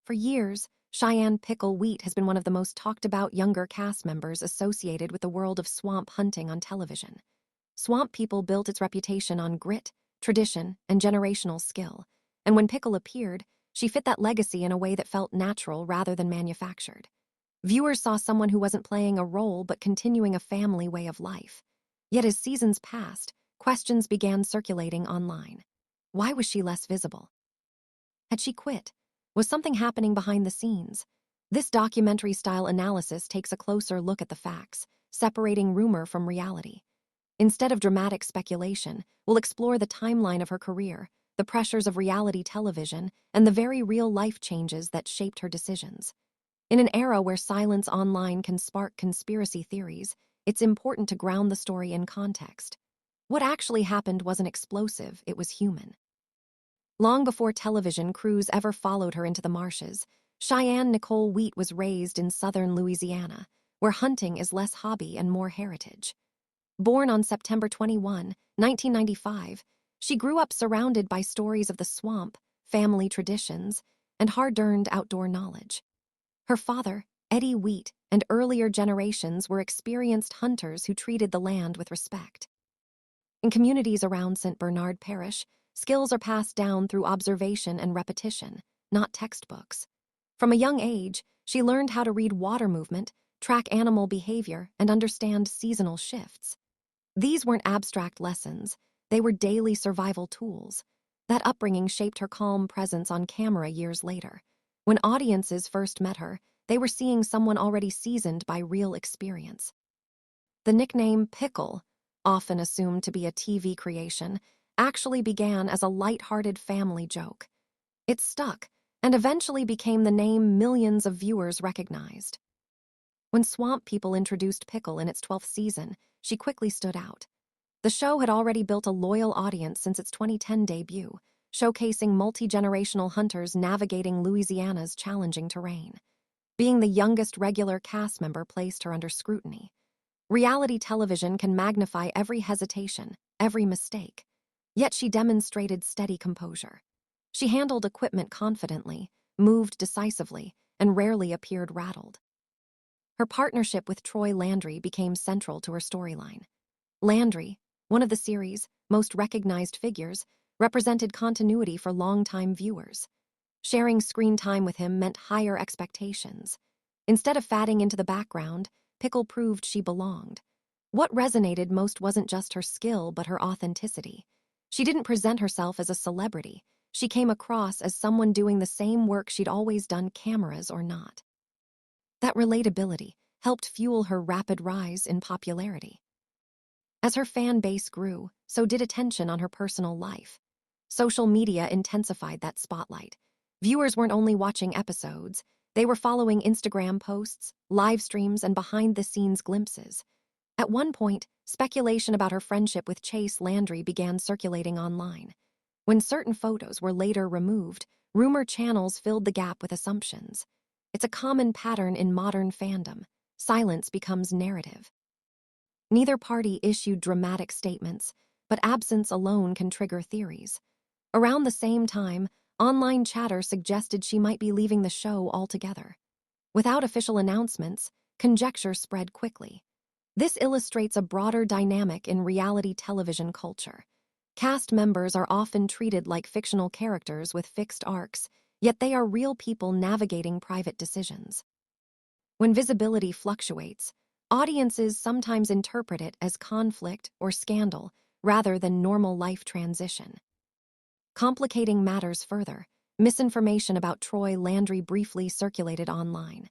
For years, Cheyenne Pickle Wheat has been one of the most talked about younger cast members associated with the world of swamp hunting on television. Swamp People built its reputation on grit, tradition, and generational skill, and when Pickle appeared, she fit that legacy in a way that felt natural rather than manufactured. Viewers saw someone who wasn't playing a role but continuing a family way of life. Yet as seasons passed, questions began circulating online. Why was she less visible? Had she quit? Was something happening behind the scenes? This documentary-style analysis takes a closer look at the facts, separating rumor from reality. Instead of dramatic speculation, we'll explore the timeline of her career, the pressures of reality television, and the very real life changes that shaped her decisions. In an era where silence online can spark conspiracy theories, it's important to ground the story in context. What actually happened wasn't explosive, it was human. Long before television crews ever followed her into the marshes, Cheyenne Nicole Wheat was raised in southern Louisiana, where hunting is less hobby and more heritage. Born on September 21, 1995, she grew up surrounded by stories of the swamp, family traditions, and hard-earned outdoor knowledge. Her father, Eddie Wheat, and earlier generations were experienced hunters who treated the land with respect. In communities around St. Bernard Parish, skills are passed down through observation and repetition, not textbooks. From a young age, she learned how to read water movement, track animal behavior, and understand seasonal shifts. These weren't abstract lessons, they were daily survival tools. That upbringing shaped her calm presence on camera years later. When audiences first met her, they were seeing someone already seasoned by real experience. The nickname Pickle, often assumed to be a TV creation, actually began as a light-hearted family joke. It stuck, and eventually became the name millions of viewers recognized. When Swamp People introduced Pickle in its 12th season, she quickly stood out. The show had already built a loyal audience since its 2010 debut, showcasing multi-generational hunters navigating Louisiana's challenging terrain. Being the youngest regular cast member placed her under scrutiny. Reality television can magnify every hesitation, every mistake. Yet she demonstrated steady composure. She handled equipment confidently, moved decisively, and rarely appeared rattled. Her partnership with Troy Landry became central to her storyline. Landry, one of the series' most recognized figures, represented continuity for longtime viewers. Sharing screen time with him meant higher expectations. Instead of fading into the background, Pickle proved she belonged. What resonated most wasn't just her skill, but her authenticity. She didn't present herself as a celebrity. She came across as someone doing the same work she'd always done, cameras or not. That relatability helped fuel her rapid rise in popularity. As her fan base grew, so did attention on her personal life. Social media intensified that spotlight. Viewers weren't only watching episodes, they were following Instagram posts, live streams, and behind-the-scenes glimpses. At one point, speculation about her friendship with Chase Landry began circulating online. When certain photos were later removed, rumor channels filled the gap with assumptions. It's a common pattern in modern fandom. Silence becomes narrative. Neither party issued dramatic statements, but absence alone can trigger theories. Around the same time, online chatter suggested she might be leaving the show altogether. Without official announcements, conjecture spread quickly. This illustrates a broader dynamic in reality television culture. Cast members are often treated like fictional characters with fixed arcs, yet they are real people navigating private decisions. When visibility fluctuates, audiences sometimes interpret it as conflict or scandal rather than normal life transition. Complicating matters further, misinformation about Troy Landry briefly circulated online.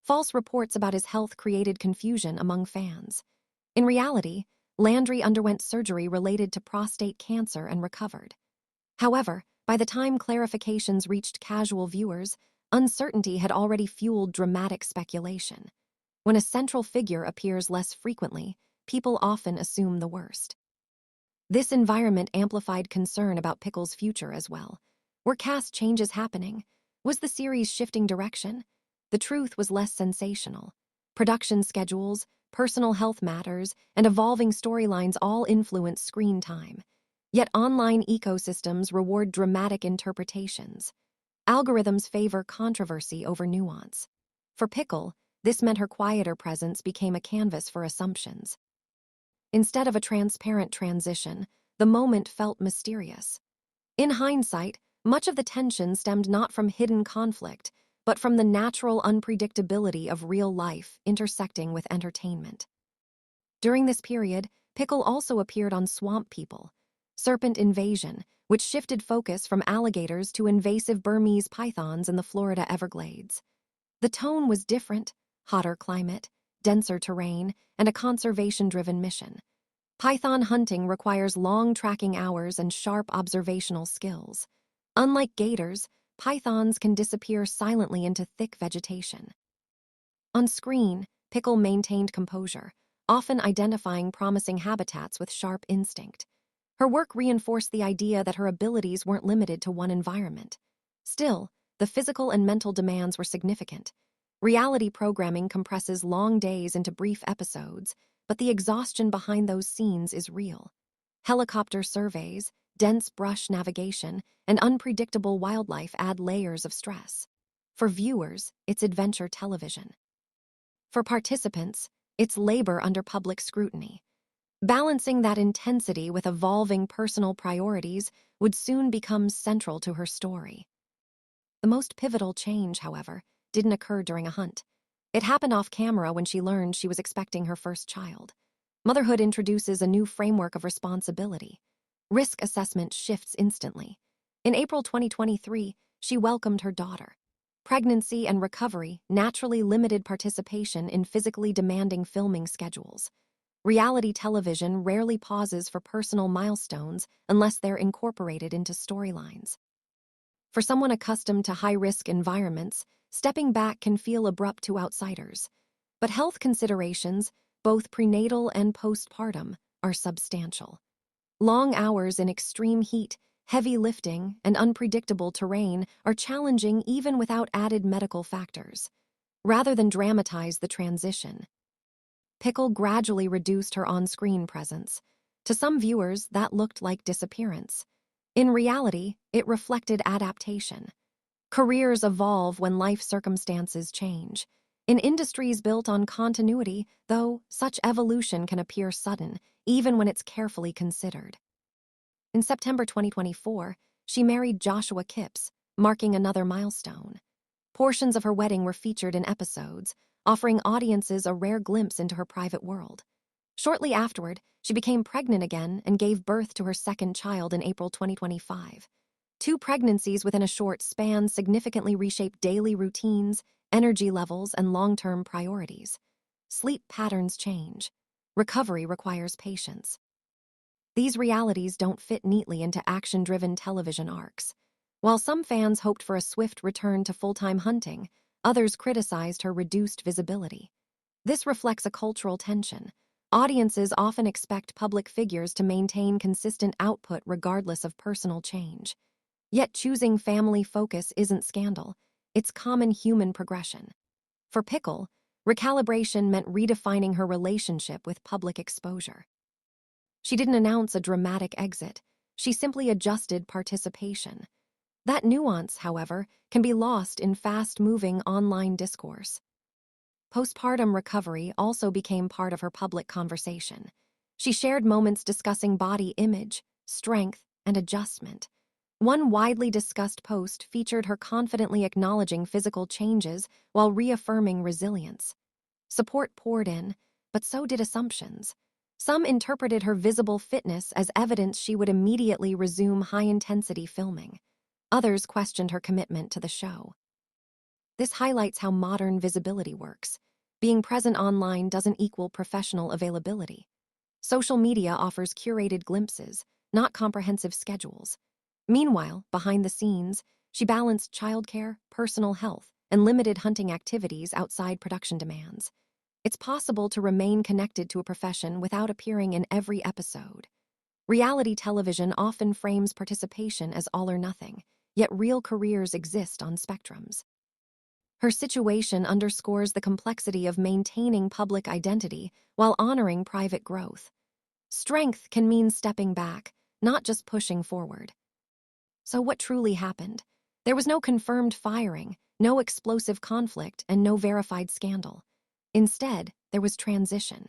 False reports about his health created confusion among fans. In reality, Landry underwent surgery related to prostate cancer and recovered. However, by the time clarifications reached casual viewers, uncertainty had already fueled dramatic speculation. When a central figure appears less frequently, people often assume the worst. This environment amplified concern about Pickle's future as well. Were cast changes happening? Was the series shifting direction? The truth was less sensational. Production schedules, personal health matters, and evolving storylines all influence screen time. Yet online ecosystems reward dramatic interpretations. Algorithms favor controversy over nuance. For Pickle, this meant her quieter presence became a canvas for assumptions. Instead of a transparent transition, the moment felt mysterious. In hindsight, much of the tension stemmed not from hidden conflict, but from the natural unpredictability of real life intersecting with entertainment. During this period, Pickle also appeared on Swamp People, Serpent Invasion, which shifted focus from alligators to invasive Burmese pythons in the Florida Everglades. The tone was different: hotter climate, denser terrain, and a conservation-driven mission. Python hunting requires long tracking hours and sharp observational skills. Unlike gators, pythons can disappear silently into thick vegetation. On screen, Pickle maintained composure, often identifying promising habitats with sharp instinct. Her work reinforced the idea that her abilities weren't limited to one environment. Still, the physical and mental demands were significant. Reality programming compresses long days into brief episodes, but the exhaustion behind those scenes is real. Helicopter surveys, dense brush navigation, and unpredictable wildlife add layers of stress. For viewers, it's adventure television. For participants, it's labor under public scrutiny. Balancing that intensity with evolving personal priorities would soon become central to her story. The most pivotal change, however, didn't occur during a hunt. It happened off camera when she learned she was expecting her first child. Motherhood introduces a new framework of responsibility. Risk assessment shifts instantly. In April 2023, she welcomed her daughter. Pregnancy and recovery naturally limited participation in physically demanding filming schedules. Reality television rarely pauses for personal milestones unless they're incorporated into storylines. For someone accustomed to high-risk environments, stepping back can feel abrupt to outsiders. But health considerations, both prenatal and postpartum, are substantial. Long hours in extreme heat, heavy lifting, and unpredictable terrain are challenging even without added medical factors. Rather than dramatize the transition, Pickle gradually reduced her on-screen presence. To some viewers, that looked like disappearance. In reality, it reflected adaptation. Careers evolve when life circumstances change. In industries built on continuity, though, such evolution can appear sudden, even when it's carefully considered. In September 2024, she married Joshua Kipps, marking another milestone. Portions of her wedding were featured in episodes, offering audiences a rare glimpse into her private world. Shortly afterward, she became pregnant again and gave birth to her second child in April 2025. Two pregnancies within a short span significantly reshaped daily routines, energy levels, and long-term priorities. Sleep patterns change. Recovery requires patience. These realities don't fit neatly into action-driven television arcs. While some fans hoped for a swift return to full-time hunting, others criticized her reduced visibility. This reflects a cultural tension. Audiences often expect public figures to maintain consistent output regardless of personal change. Yet choosing family focus isn't scandal, it's common human progression. For Pickle, recalibration meant redefining her relationship with public exposure. She didn't announce a dramatic exit, she simply adjusted participation. That nuance, however, can be lost in fast-moving online discourse. Postpartum recovery also became part of her public conversation. She shared moments discussing body image, strength, and adjustment. One widely discussed post featured her confidently acknowledging physical changes while reaffirming resilience. Support poured in, but so did assumptions. Some interpreted her visible fitness as evidence she would immediately resume high-intensity filming. Others questioned her commitment to the show. This highlights how modern visibility works. Being present online doesn't equal professional availability. Social media offers curated glimpses, not comprehensive schedules. Meanwhile, behind the scenes, she balanced childcare, personal health, and limited hunting activities outside production demands. It's possible to remain connected to a profession without appearing in every episode. Reality television often frames participation as all or nothing, yet real careers exist on spectrums. Her situation underscores the complexity of maintaining public identity while honoring private growth. Strength can mean stepping back, not just pushing forward. So what truly happened? There was no confirmed firing, no explosive conflict, and no verified scandal. Instead, there was transition.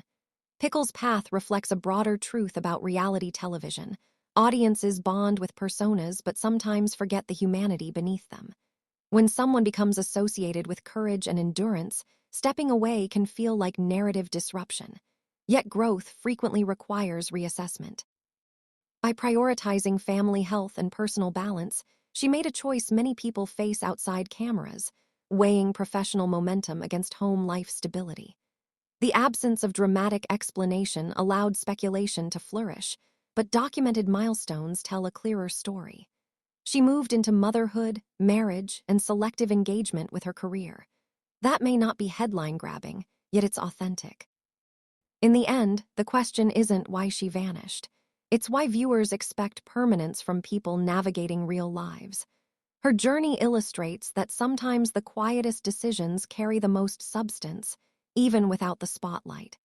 Pickle's path reflects a broader truth about reality television. Audiences bond with personas but sometimes forget the humanity beneath them. When someone becomes associated with courage and endurance, stepping away can feel like narrative disruption. Yet growth frequently requires reassessment. By prioritizing family health and personal balance, she made a choice many people face outside cameras, weighing professional momentum against home life stability. The absence of dramatic explanation allowed speculation to flourish, but documented milestones tell a clearer story. She moved into motherhood, marriage, and selective engagement with her career. That may not be headline-grabbing, yet it's authentic. In the end, the question isn't why she vanished. It's why viewers expect permanence from people navigating real lives. Her journey illustrates that sometimes the quietest decisions carry the most substance, even without the spotlight.